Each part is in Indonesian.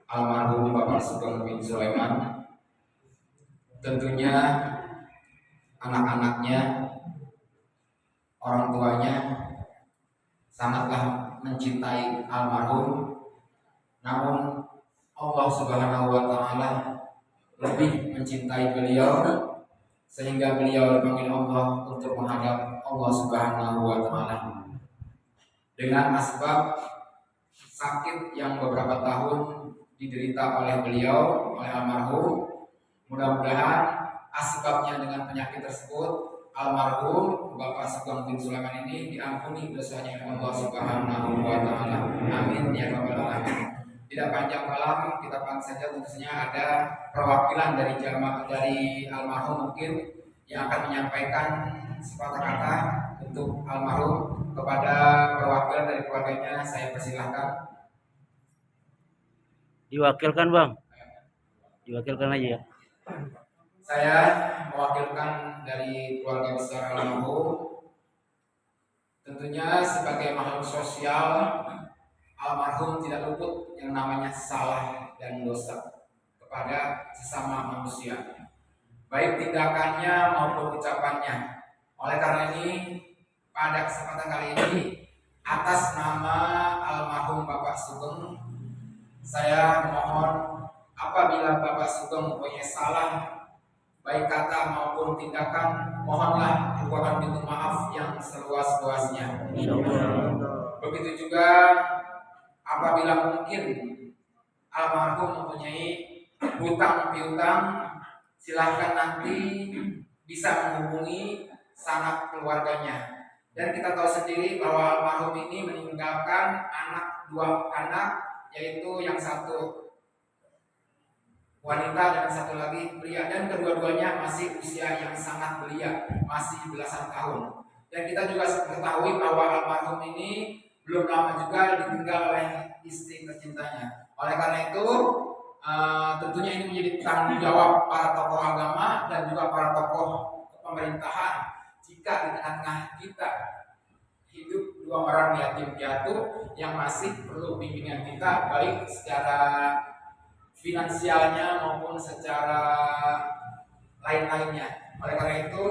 almarhum Bapak Sugeng bin Sulaiman. Tentunya anak-anaknya, orang tuanya sangatlah mencintai almarhum. Namun Allah Subhanahu wa taala lebih mencintai beliau sehingga beliau dipanggil Allah untuk menghadap Allah Subhanahu wa taala dengan asbab sakit yang beberapa tahun diderita oleh beliau, oleh almarhum. Mudah-mudahan asbabnya dengan penyakit tersebut almarhum Bapak Sugeng bin Sulaiman ini diampuni dosanya oleh Allah Subhanahu wa taala. Amin ya rabbal alamin. Tidak panjang malam, kita panggil saja. Tentunya ada perwakilan dari jamaah dari almarhum mungkin yang akan menyampaikan sepatah kata untuk almarhum. Kepada perwakilan dari keluarganya saya persilahkan. Diwakilkan bang, diwakilkan aja ya. Saya mewakilkan dari keluarga besar almarhum. Tentunya sebagai makhluk sosial, almarhum tidak luput yang namanya salah dan dosa kepada sesama manusia, baik tindakannya maupun ucapannya. Oleh karena ini, pada kesempatan kali ini, atas nama almarhum Bapak Sugeng, saya mohon apabila Bapak Sugeng mempunyai salah, baik kata maupun tindakan, mohonlah dibuatkan pintu maaf yang seluas-luasnya. Begitu juga apabila mungkin almarhum mempunyai hutang piutang, silahkan nanti bisa menghubungi sanak keluarganya. Dan kita tahu sendiri bahwa almarhum ini meninggalkan dua anak, yaitu yang satu wanita dan satu lagi pria, dan kedua-duanya masih usia yang sangat belia, masih belasan tahun. Dan kita juga mengetahui bahwa almarhum ini belum lama juga ditinggal oleh istri tercintanya. Oleh karena itu, tentunya ini menjadi tanggung jawab para tokoh agama dan juga para tokoh pemerintahan jika di tengah-tengah kita hidup dua orang yatim piatu yang masih perlu bimbingan kita, baik secara finansialnya maupun secara lain-lainnya. Oleh karena itu,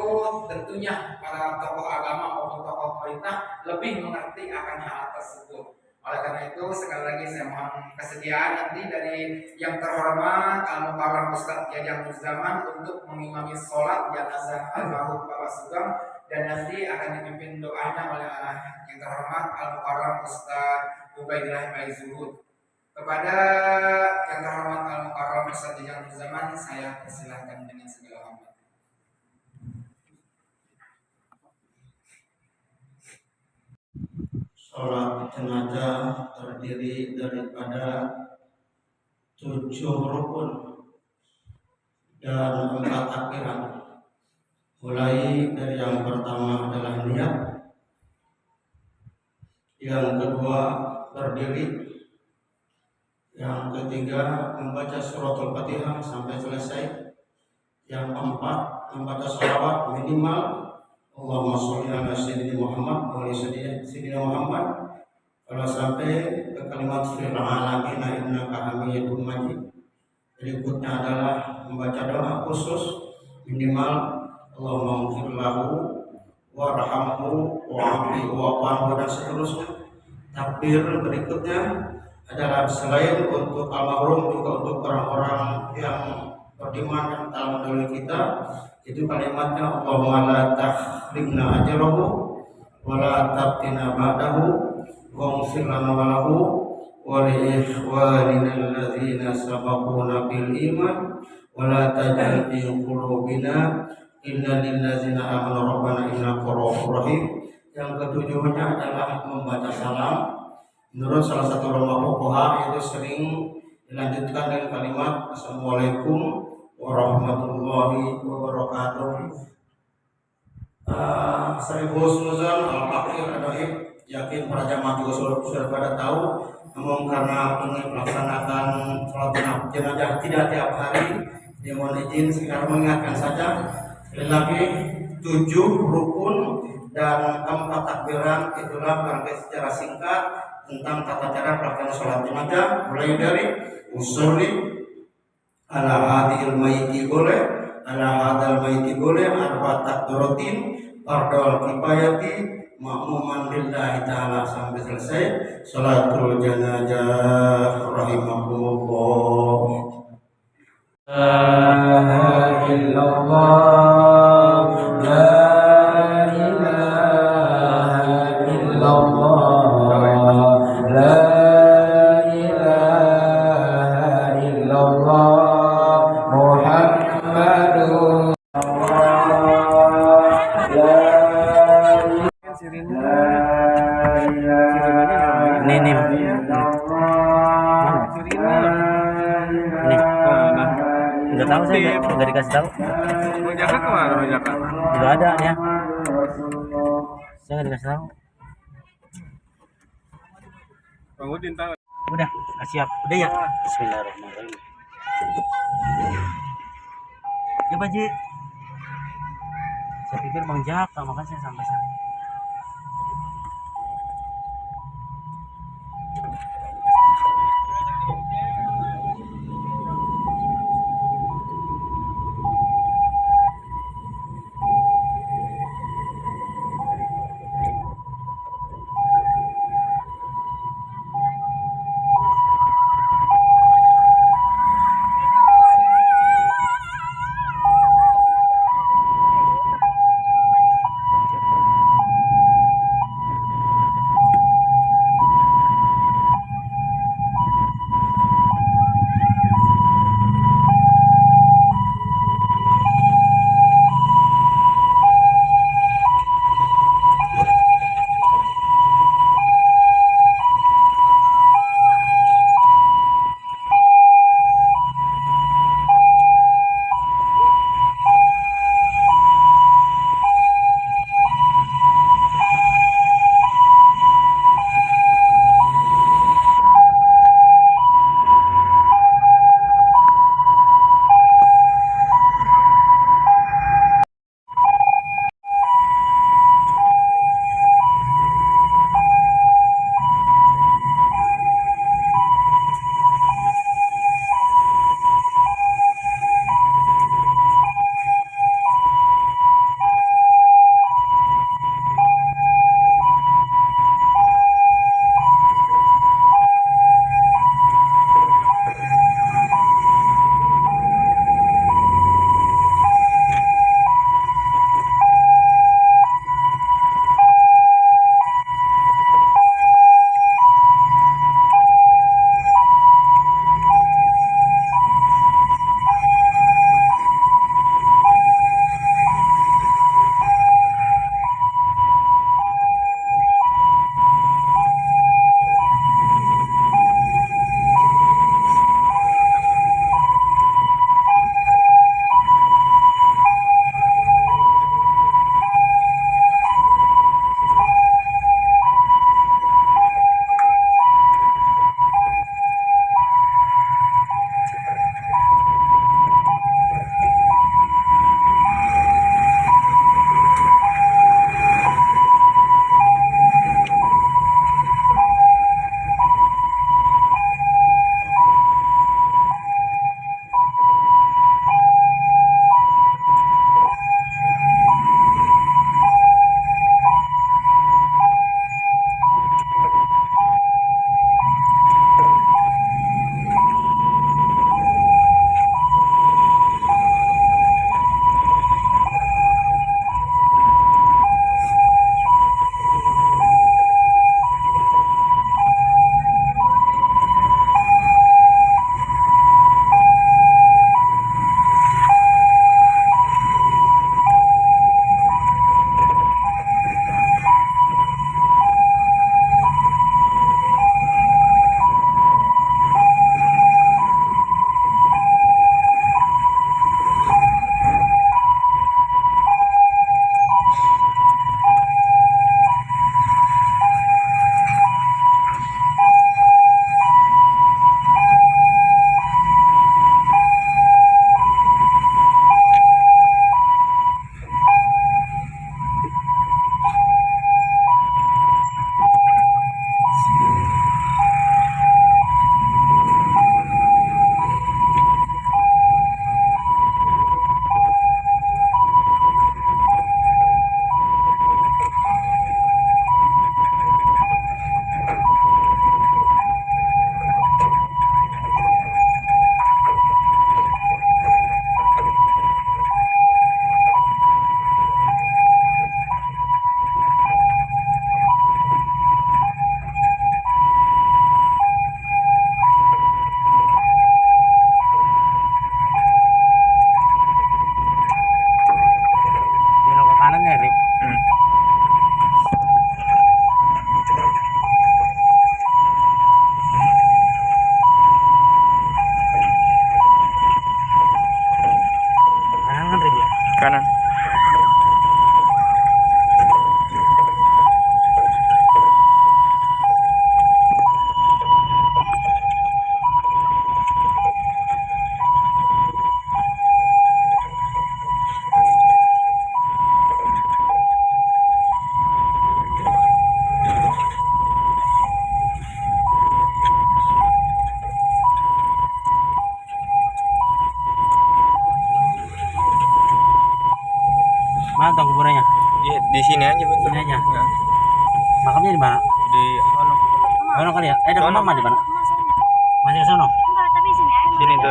tentunya para tokoh agama maupun tokoh pemerintah lebih mengerti akan hal tersebut. Oleh karena itu, sekali lagi saya mohon kesediaan nanti dari yang terhormat Al-Mukarram Ustadz Jajang Zaman untuk mengimami sholat jenazah almarhum Bapak Sugeng, dan nanti akan dipimpin doanya oleh yang terhormat Al-Mukarram Ustadz Ubaidillah Zuhud. Kepada yang terhormat Al-Mukarram Ustadz Jajang Zaman, saya persilahkan dengan segala hormat. Sholat jenazah terdiri daripada 7 rukun dan 4 takbiran. Mulai dari yang pertama adalah niat, yang kedua berdiri, yang ketiga membaca suratul Fatihah sampai selesai, yang keempat membaca sholawat minimal Allahumma sholli ala sayyidina Muhammad wa ala sayyidina Muhammad, kalau sampai ke kalimat fil alamin innaka hamidum majid. Berikutnya adalah membaca doa khusus minimal Allahumma ighfir lahu warhamhu wa'afihi wa'fu dan seterusnya. Takbir berikutnya adalah selain untuk almarhum juga untuk orang-orang yang beriman yang telah mendahului kita, itu kalimatnya Allahumma la tahrimna ajrahu wa la tabtina ba'dahu waghfir lana wa lahu wa li ikhwanina alladhina sabaquna bil iman wa la taj'al fi qulubina illa lil ladzina amanu rabbana innaka ghafurur rahim. Yang ketujuhnya adalah membaca salam. Menurut salah satu ulama fuqaha itu sering dilanjutkan dengan kalimat Assalamualaikum warahmatullahi wabarakatuh. Saya husnuzan al-fakir adaib, yakin para jamaah juga sudah pada tahu. Namun karena ini melaksanakan sholat jenazah tidak tiap hari, dia mohon izin sekedar mengingatkan saja. Sekali lagi 7 rukun dan 4 takbiran, itulah barangkali secara singkat tentang tata cara pelaksanaan sholat jenazah, mulai dari usolli ala hadil maiti boleh, ala hadal maiti boleh, arba takbiratin fardal kifayati makmuman lillahi ta'ala sampai selesai salatul janazah rahimakumullah. ilaha illallah, la ilaha illallah, la ilaha illallah, Muhammadun Ini. Nggak tahu saya, nggak dikasih tahu. Jaka kemana Jaka? Nggak ada ya. Saya nggak dikasih tahu. Bang Udin tahu. Udah, siap. Udah ya. Bismillahirrahmanirrahim. Ya Pak Ji. Saya pikir Bang Jaka, makanya saya sampai sana. kanan. Mana tuh kuburannya? Di sini aja betul. Sini aja. Ya. Makamnya di mana? Di sono. Sono kali ya? Dekat Sono. rumah di mana? Masih di sono. Enggak, tapi sini aja. Sini tuh.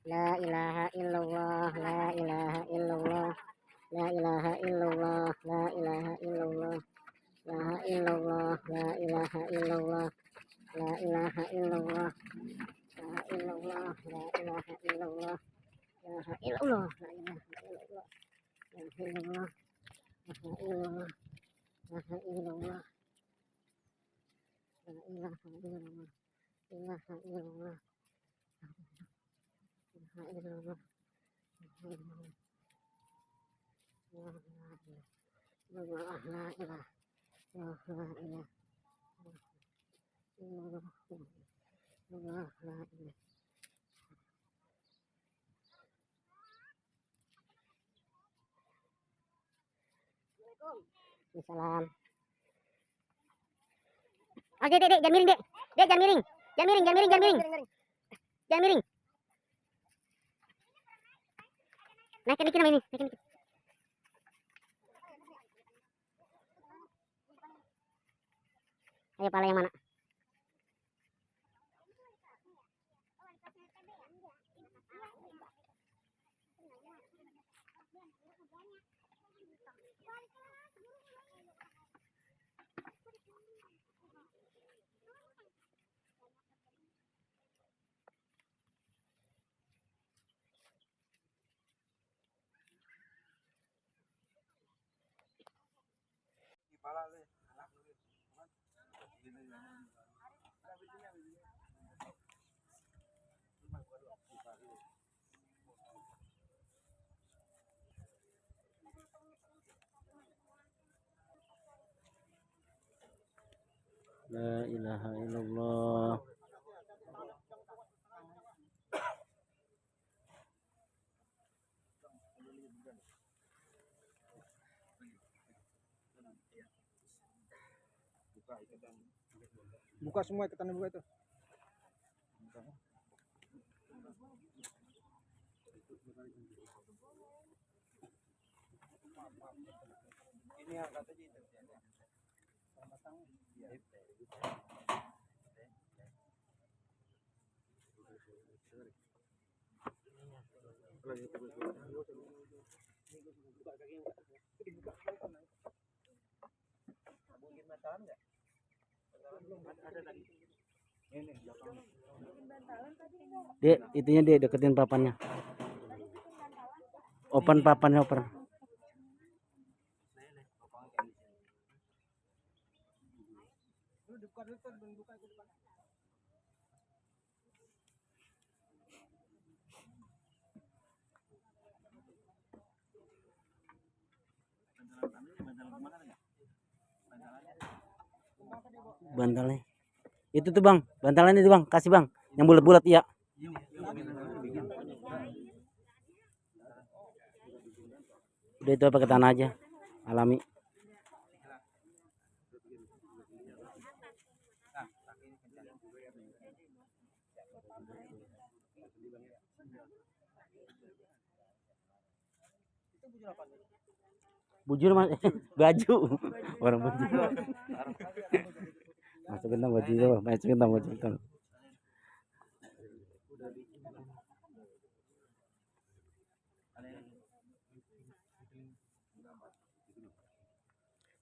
La ilaha illallah, la ilaha illallah, la ilaha illallah, la ilaha illallah, la illallah, la ilaha illallah, la ilaha illallah, la illallah, la ilaha illallah, la ilaha illallah, la ilaha illallah, la illallah, la illallah, la ilaha illallah, ilaha illallah, ilaha illallah, Salam. Oke, dek, jangan miring, dek. Dek, jangan miring. Jangan miring, jangan miring, jangan miring. Jangan miring. Naikin dikit nama ini, naikin dikit. Ayo, pala yang mana? La ilaha illallah. Buka semua iketannya, buka itu. Ini angkat aja itu. Dek, itunya dek deketin papannya. Open papannya, open. Bantalnya. Itu tuh bang, bantalannya itu bang, kasih bang, yang bulat-bulat ya. Udah itu pakai tanah aja, alami. Bujur mas, baju orang bujur. Masukin tambah baju, masukin tambah baju.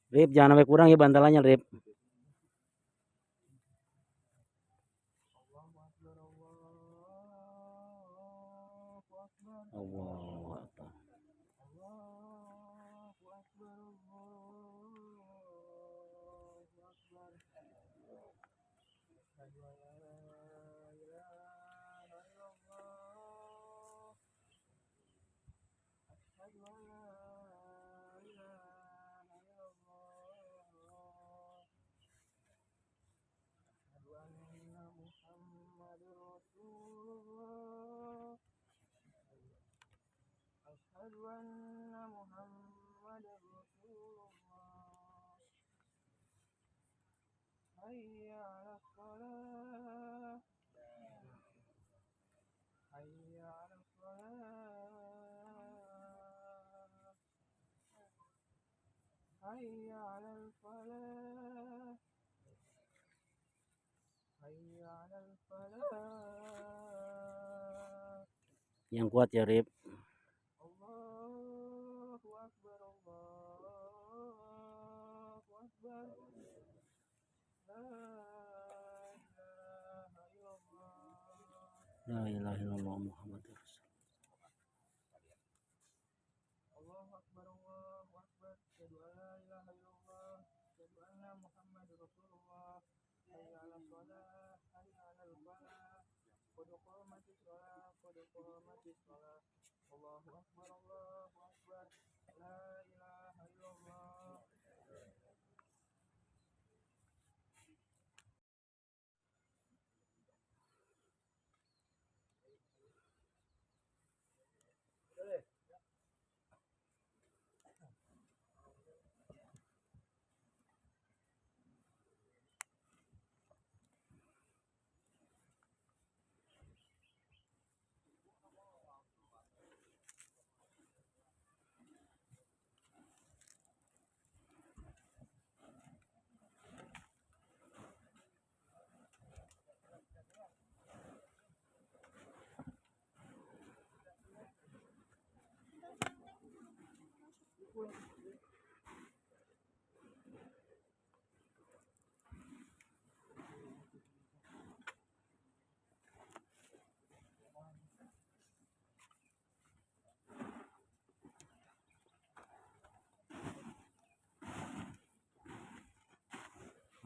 Rip, jangan sampai kurang ya bantalannya, Rip. Allahu Akbar. محمد رسول الله حي على الصلاة حي على الصلاة حي على الفلاح حي على الفلاح. Yang kuat ya, Rip. Allahu Akbar, Allahu Akbar. La ilaha illallah. La ilaha illallah Muhammadur Rasulullah. Allahu Akbar, Allahu Akbar. Asyhadu an la ilaha illallah. Asyhadu anna Muhammadar Rasulullah. Hayya 'alas shalah, hayya 'alal falah. Qad qamatis shalah, qad qamatis shalah. Allahu Akbar, Allahu Akbar. La ilaha illallah.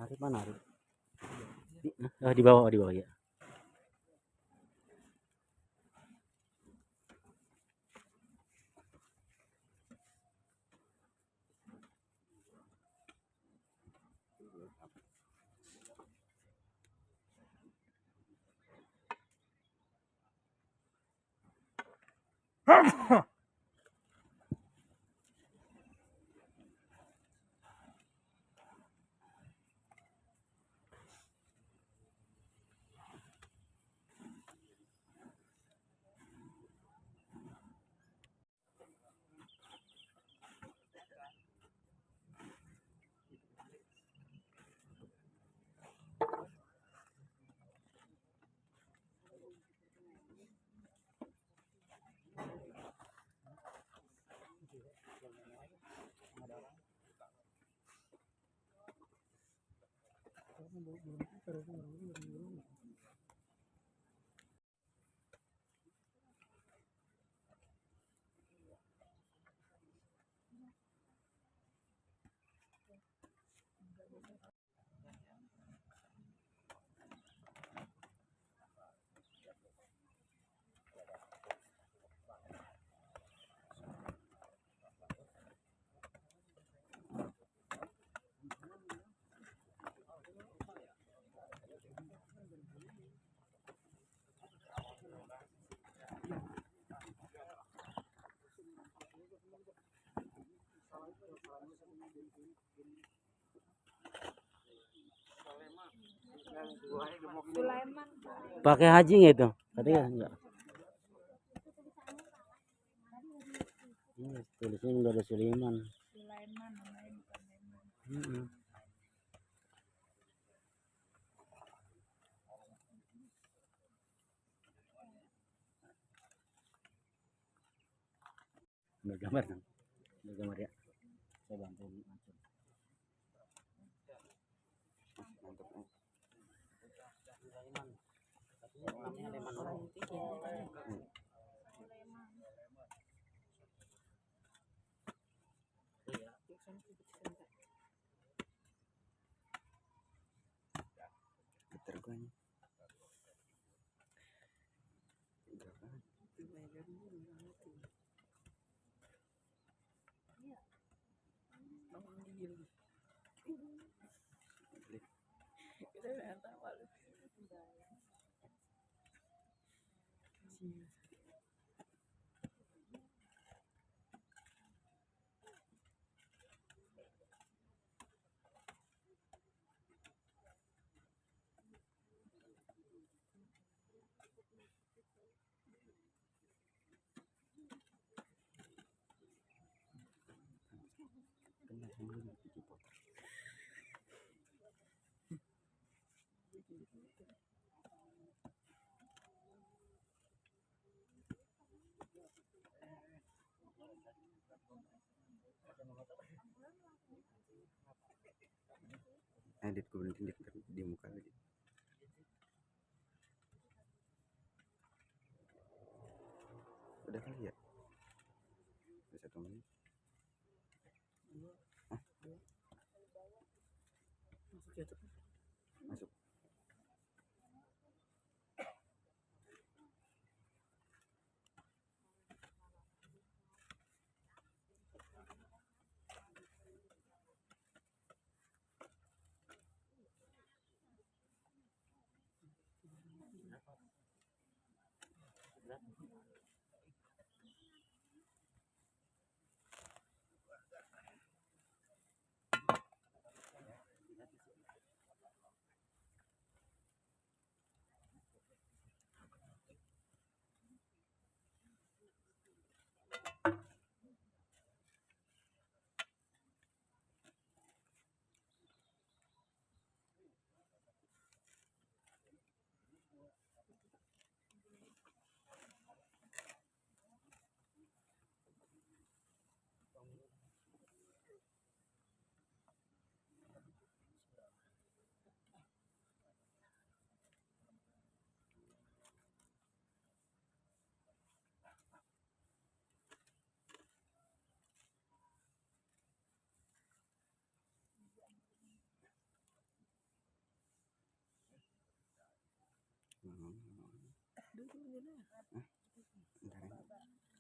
Arif mana Arif? Di bawah, di bawah ya. Pakai haji nggak itu? Katanya enggak. Ini tulisnya udah ada Sulaiman. Sulaiman namanya bukan Leman. Gambar kan? Gambar ya. Saya bantu ngatur. Mantap. Namanya Leman orang. Terganya. Edit gue berhenti di muka lagi. Udah kali ya? Udah 1 menit. Masuk.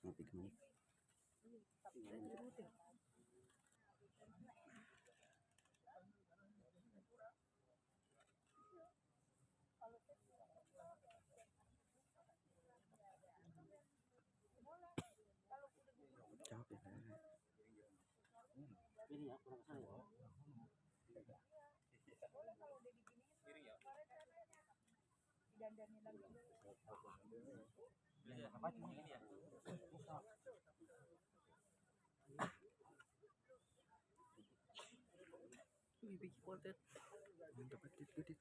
Ngopi kemana? Capek kan? Ini aku rasa ya. Apa cuma ini ya? Bikin konten. Mantap edit.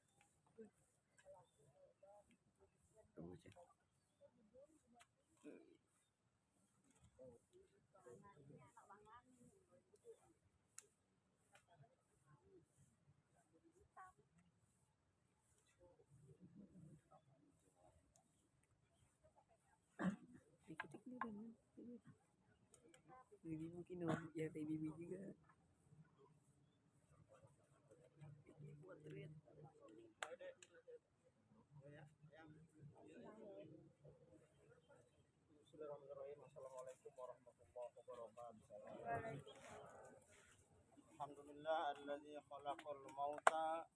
Tunggu aja. Dikit nih kan. Bibi mungkin ya kayak bibi juga. Bibi buat treat. Bismillahirrahmanirrahim. Assalamualaikum warahmatullahi wabarakatuh. Alhamdulillah alladzi khalaqal mauta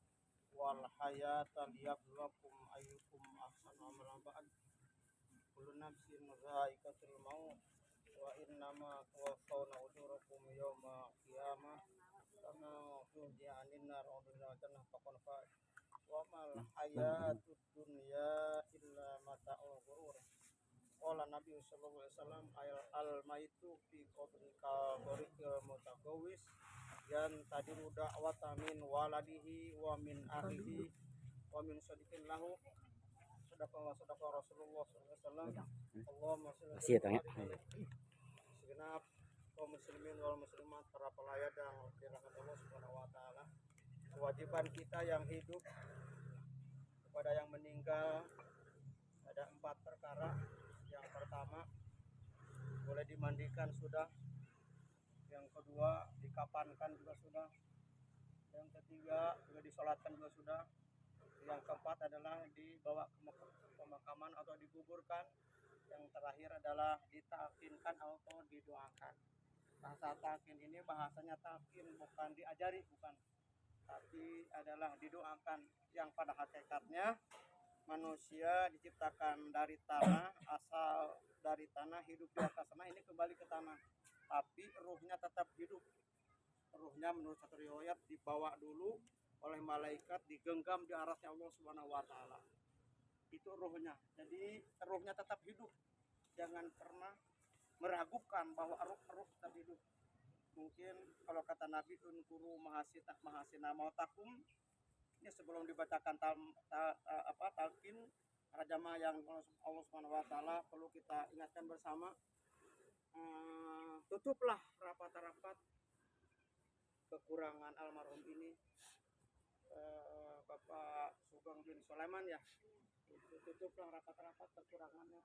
wal hayata liyabluwakum ayyukum ahsanu amalan ba'd. Kullu nafsin dha'iqatul maut wa innama tuwaffawna ujurakum yawma qiyamah. Kama tuhdiya 'anil nar wa jannah faqad faz. Wa mal hayatud dunya illa mata'ul ghurur. Qala Nabi sallallahu alaihi wasallam al maitu fi qabrika barikil mutagawis yan tadiru da'wata min waladihi wa min ahlihi wa min sadiqin lahu. Sadaqa Rasulullah sallallahu alaihi wasallam. Allahumma shalli Masih ya tanya. segenap kaum muslimin wal muslimat, para pelayadang dirahmati Allah Subhanahu wa taala. Kewajiban kita yang hidup kepada yang meninggal ada 4 perkara. Yang pertama, boleh dimandikan sudah. Yang kedua, dikapankan juga sudah. Yang ketiga, juga disolatkan juga sudah. Yang keempat adalah dibawa ke pemakaman atau dikuburkan. Yang terakhir adalah ditalkinkan atau didoakan. Bahasa talkin ini bahasanya talkin, bukan diajari, bukan, tapi adalah didoakan. Yang pada hakikatnya manusia diciptakan dari tanah, asal dari tanah, hidup di atas tanah, ini kembali ke tanah, tapi ruhnya tetap hidup. Ruhnya menurut satu riwayat dibawa dulu oleh malaikat, digenggam di arasnya Allah Subhanahu wa taala. Itu ruhnya. Jadi ruhnya tetap hidup. Jangan pernah meragukan bahwa ruh tetap hidup. mungkin kalau kata Nabi unkuru mahasina mautakum, ini sebelum dibacakan talqin jamaah yang Allah Subhanahu wa taala perlu kita ingatkan bersama, tutuplah rapat-rapat kekurangan almarhum ini, Bapak Sugeng bin Sulaiman ya, tutuplah rapat-rapat kekurangannya,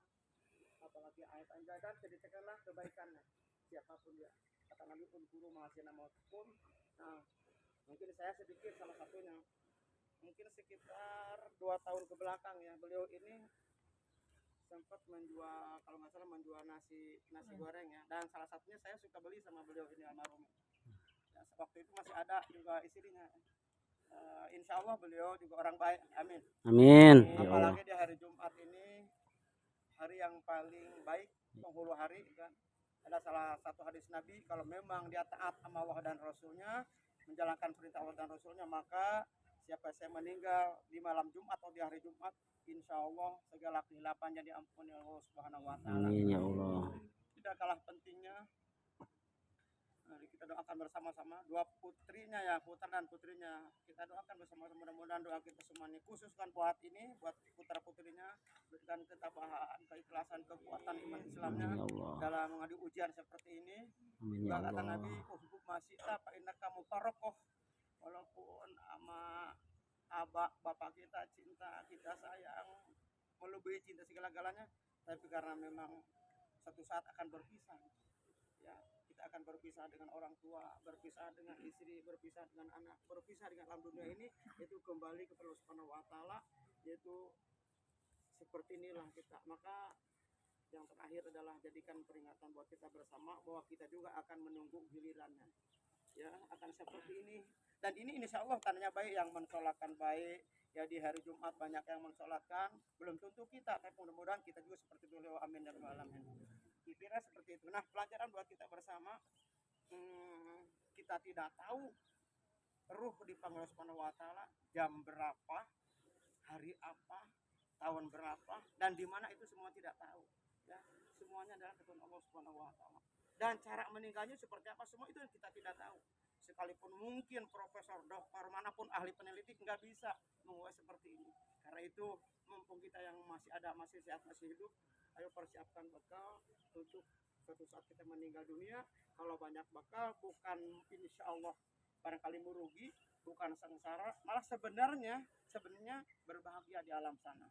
apalagi ayat-ayat dan sedikitlah kebaikannya siapapun dia. Kata Nabi unkuru mahasina mautakum. Nah, mungkin saya sedikit salah satunya, mungkin sekitar 2 tahun ke belakang ya, beliau ini sempat menjual, kalau nggak salah menjual nasi goreng ya, dan salah satunya saya suka beli sama beliau ini almarhum ya, waktu itu masih ada juga istrinya. Insya Allah beliau juga orang baik, amin. Amin. Ya Allah. Apalagi di hari Jumat ini, hari yang paling baik, penghulu hari kan. Ada salah satu hadis Nabi, kalau memang dia taat sama Allah dan Rasulnya, menjalankan perintah Allah dan Rasulnya, maka siapa saya meninggal di malam Jumat atau di hari Jumat, insya Allah segala kehilapannya diampuni Allah Subhanahu wa taala. Amin ya Allah. Tidak kalah pentingnya, mari kita doakan bersama-sama dua putrinya ya, putra dan putrinya. Kita doakan bersama-sama, mudah-mudahan doa kita semuanya, khususkan buat ini, buat putra putrinya, berikan ketabahan, keikhlasan, kekuatan iman Islamnya Amin ya Allah. dalam menghadapi ujian seperti ini. Amin ya Kata Allah. Nabi, uhbub masita fa inna kamu parokoh. Walaupun sama abah bapak kita cinta, kita sayang, melebihi cinta segala-galanya, tapi karena memang satu saat akan berpisah ya, kita akan berpisah dengan orang tua, berpisah dengan istri, berpisah dengan anak, berpisah dengan alam dunia ini, itu kembali kepada Allah Subhanahu wa taala, yaitu seperti inilah kita. Maka yang terakhir adalah jadikan peringatan buat kita bersama bahwa kita juga akan menunggu gilirannya ya, akan seperti ini. Dan ini insya Allah tandanya baik, yang mensolatkan baik ya, di hari Jumat banyak yang mensolatkan, belum tentu kita, tapi mudah-mudahan kita juga seperti beliau, amin ya rabbal alamin. Kira seperti itu. Nah, pelajaran buat kita bersama, kita tidak tahu ruh dipanggil Subhanahu wa taala jam berapa, hari apa, tahun berapa, dan di mana, itu semua tidak tahu ya. Semuanya adalah ketentuan Allah Subhanahu wa taala. Dan cara meninggalnya seperti apa, semua itu kita tidak tahu. Sekalipun mungkin profesor, dokter, manapun ahli peneliti nggak bisa membuat seperti ini. Karena itu mumpung kita yang masih ada, masih sehat, masih hidup, ayo persiapkan bekal untuk suatu saat kita meninggal dunia. Kalau banyak bekal, bukan insya Allah barangkali merugi, bukan sengsara, malah sebenarnya berbahagia di alam sana.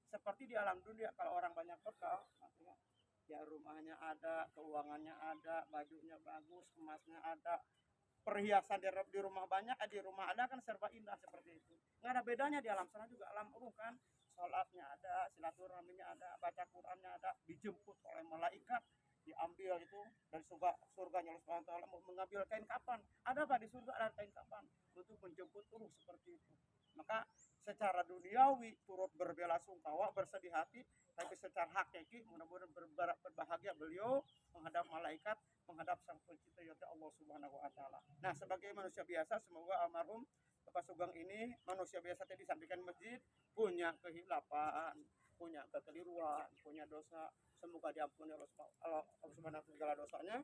Seperti di alam dunia, kalau orang banyak bekal, ya rumahnya ada, keuangannya ada, bajunya bagus, emasnya ada, perhiasan di rumah banyak, di rumah ada, kan serba indah seperti itu. Nggak ada bedanya di alam sana juga, alam ruh kan, sholatnya ada, silaturahminya ada, baca Qurannya ada, dijemput oleh malaikat, diambil itu dari surganya Allah Subhanahu wa taala, mau mengambil kain kapan, ada apa di surga, ada kain kapan untuk menjemput ruh seperti itu. Maka secara duniawi turut berbela-sungkawa, bersedih hati, tapi secara hakiki mudah-mudahan berbahagia beliau menghadap malaikat, menghadap sang pencipta yaitu Allah Subhanahu wa taala. Nah, sebagai manusia biasa, semoga almarhum Bapak Sugeng ini manusia biasa tadi disampaikan masjid, punya kehilapan, punya kekeliruan, punya dosa, semoga diampuni Allah Subhanahu wa segala dosanya,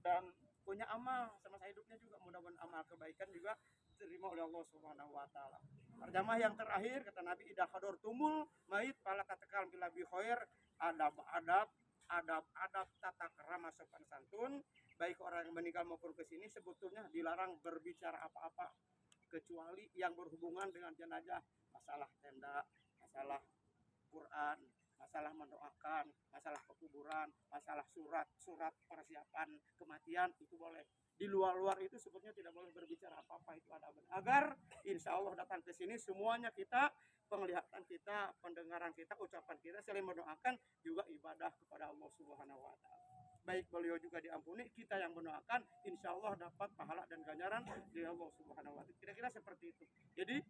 dan punya amal semasa hidupnya juga, mudah-mudahan amal kebaikan juga diterima oleh Allah Subhanahu wa taala. Jamaah yang terakhir, kata Nabi, idza hadortumul mait fala tatakal bila bi khair, adab tata krama sopan santun, baik orang yang meninggal maupun ke sini sebetulnya dilarang berbicara apa-apa kecuali yang berhubungan dengan jenazah, masalah tenda, masalah Quran, masalah mendoakan, masalah pekuburan, masalah surat persiapan kematian, itu boleh. Di luar itu sebetulnya tidak boleh berbicara apa-apa, itu ada benar. Agar insya Allah datang ke sini semuanya kita, penglihatan kita, pendengaran kita, ucapan kita saling mendoakan, juga ibadah kepada Allah Subhanahu wa taala. Baik beliau juga diampuni, kita yang mendoakan insya Allah dapat pahala dan ganjaran dari Allah Subhanahu wa taala. Kira-kira seperti itu. Jadi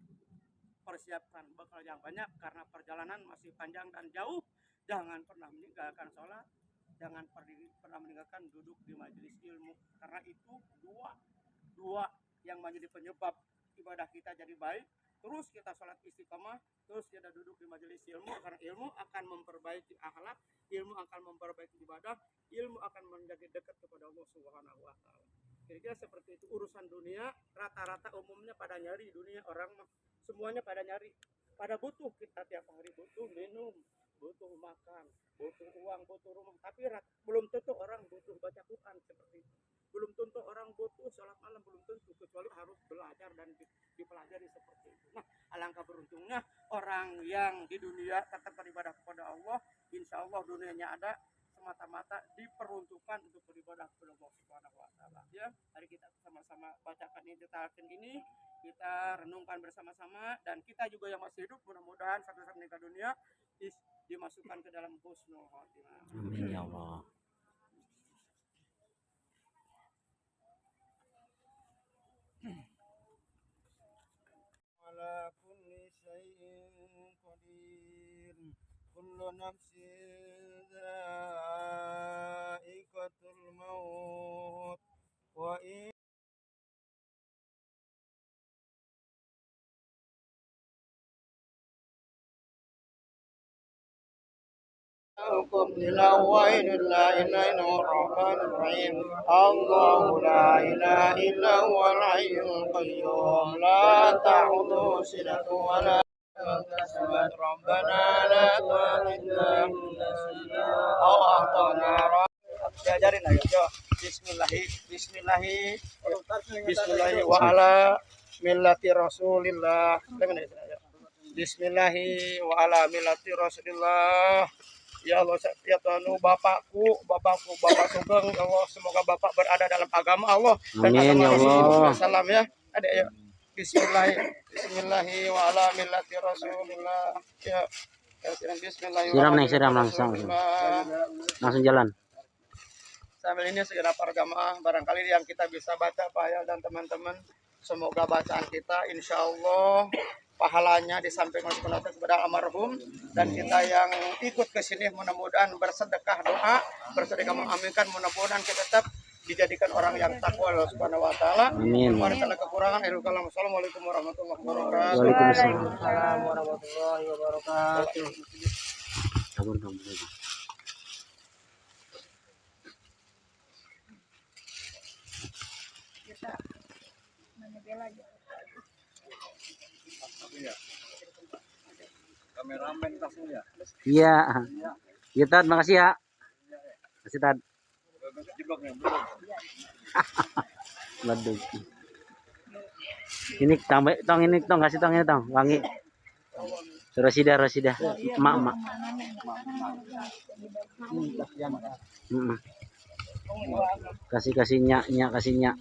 persiapkan bekal yang banyak karena perjalanan masih panjang dan jauh. Jangan pernah meninggalkan sholat, jangan pernah meninggalkan duduk di majelis ilmu, karena itu dua yang menjadi penyebab ibadah kita jadi baik. Terus kita sholat istiqamah, terus kita duduk di majelis ilmu, karena ilmu akan memperbaiki akhlak, ilmu akan memperbaiki ibadah, ilmu akan menjadi dekat kepada Allah Subhanahu wa taala. Kira-kira seperti itu. Urusan dunia rata-rata umumnya pada nyari dunia, orang semuanya pada nyari, pada butuh. Kita tiap hari butuh minum, butuh makan, butuh uang, butuh rumah. Tapi belum tentu orang butuh baca Quran seperti itu. Belum tentu orang butuh sholat malam, belum tentu, kecuali harus belajar dan dipelajari seperti itu. Nah, alangkah beruntungnya orang yang di dunia tetap beribadah kepada Allah. Insya Allah dunianya ada, semata-mata diperuntukkan untuk beribadah kepada Allah Subhanahu wa taala. Ya, mari kita sama-sama bacakan ini, talqin ini, kita renungkan bersama-sama, dan kita juga yang masih hidup mudah-mudahan satu saat meninggal dunia dimasukkan ke dalam husnul khotimah. Amin ya Allah. Ala kulli syai'in qadir. Kullu nafsin dha'iqatul maut. Wa قم للأوائل لا إله إلا هو الرحمن الرحيم الله لا إله إلا هو الحي القيوم لا تأخذه سنة ولا كسبت ربنا لا تؤاخذنا إن نسينا أو أخطأنا. Diajarin aja. Bismillahi wa ala millati Rasulillah. Bismillahi wa ala millati Rasulillah. Ya Allah, ya Tuhan, bapak Sugeng, ya Allah, semoga bapak berada dalam agama Allah dan Amin ya Allah. Salam ya. Ada ya. Bismillahi wa ala millati Rasulillah. Ya. Bismillahi wa ala Siram langsung. Langsung jalan. Sambil ini segenap para jamaah, barangkali yang kita bisa baca Pak ya dan teman-teman, semoga bacaan kita insya Allah pahalanya disampaikan kepada almarhum, dan kita yang ikut ke sini mudah-mudahan bersedekah doa, bersedekah mengaminkan, mudah-mudahan kita tetap dijadikan orang yang takwa Allah Subhanahu wa taala. Amin. Mari salah kekurangan, Assalamualaikum warahmatullahi wabarakatuh. Waalaikumsalam warahmatullahi wabarakatuh. Sabar dong. Kameramen langsung ya. Iya. Ya Tad, makasih ya. Makasih Tad. Waduh. Ini tong kasih tong ini tong wangi. Rosida. Emak. Kasih nyak kasih nyak.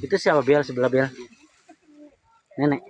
Itu siapa Bel sebelah Bel? Nenek.